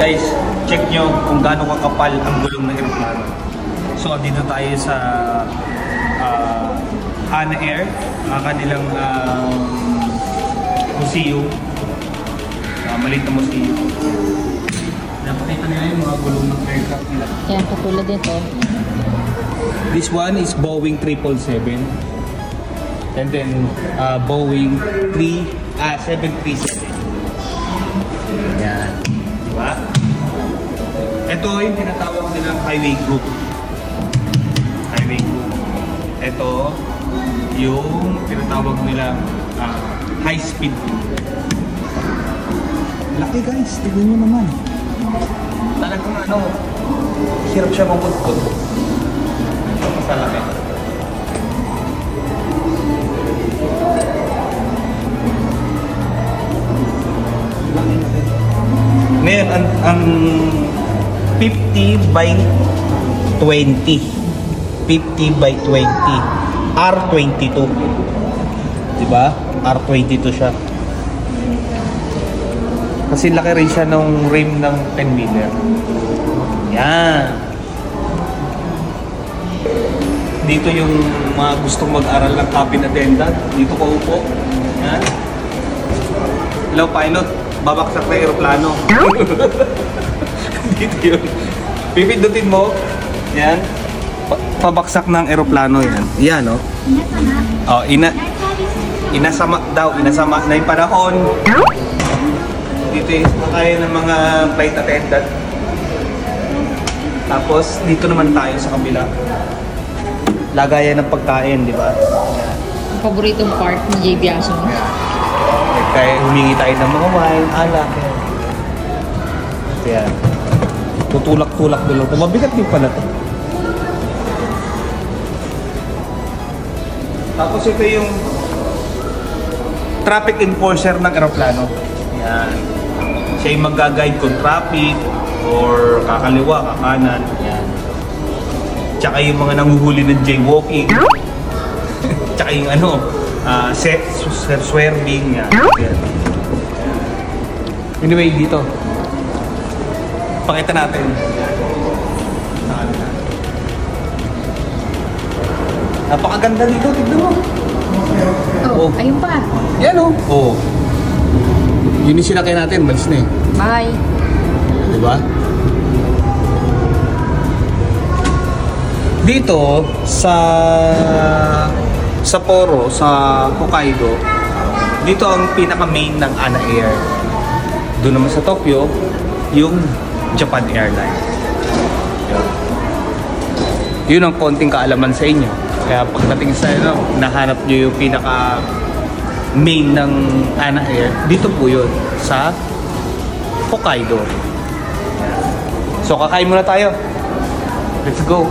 guys, check nyo kung gaano kakapal ang gulong ng aeroplano. So dito tayo sa ANA Air, kanilang museum. Maliit na museum. Napakita nila yung mga gulong ng aircraft nila. Yan, katulad dito. This one is Boeing 777. And then Boeing 737. Yan. Diba? Ito yung tinatawag nilang highway group. Highway group. Ito yung tinatawag nilang high speed group. Laki guys, tignan nyo naman. Talagang hirap siya mabudbud. Basta laki. Ngayon, ang 50 by 20. 50 by 20. R22. Diba? R22 siya. Kasi laki rin siya ng rim ng 10-wheeler. Yan. Dito yung mga gustong mag-aral ng cabin attendant. Dito ko upo. Yan. Hello, pilot. Babaksak na aeroplano. Dito yun. Pipindutin mo. Yan. Pabaksak ng aeroplano yan. Yan, no? Oh, inasama daw. Inasama na yung panahon. Dito yung kaya ng mga flight attendant. Tapos, dito naman tayo sa kabila. Lagayan ng pagkain, di ba? Ang paboritong part ni J. Biaso. Kaya humingi tayo ng mga wine, alak. Kaya, tutulak-tulak doon lang. Mabigat din pala ito. Tapos ito yung traffic enforcer ng aeroplano. Yan. Siya yung mag-guide kung traffic or kakaliwa, kakanan. Yan. Tsaka yung mga nanguhuli ng jaywalking. Tsaka yung swerving. Yan. Anyway, dito. Pakita natin. Napakaganda dito, tignan mo. Oh, ayun pa. Yan o. Oh. Yun yung sinakay natin, malis na eh. Bye. Diba? Dito, sa Sapporo, sa Hokkaido, dito ang pinaka-main ng ANA Air. Doon naman sa Tokyo, yung Japan Airlines. Yun ang konting kaalaman sa inyo. Kaya pagdating sa nahanap nyo yung pinaka-main ng ANA Air, dito po yun, sa Hokkaido. So, kakain muna tayo. Let's go.